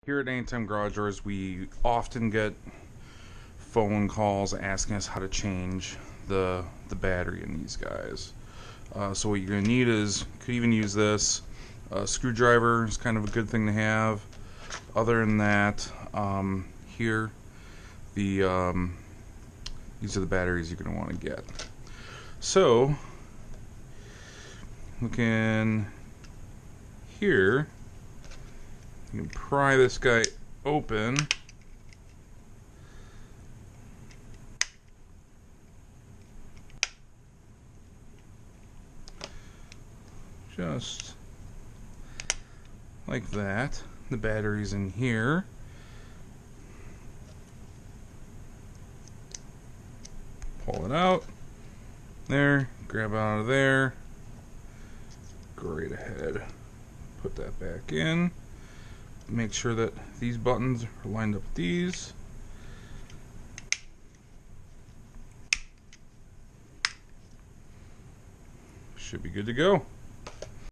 Here at Anytime Garage Doors, we often get phone calls asking us how to change the battery in these guys. So what you're going to need is, you could even use this. Screwdriver is kind of a good thing to have. Other than that, here, these are the batteries you're going to want to get. So, looking here, you can pry this guy open. Just like that. The battery's in here. Pull it out. There. Grab it out of there. Go right ahead. Put that back in. Make sure that these buttons are lined up with these. Should be good to go.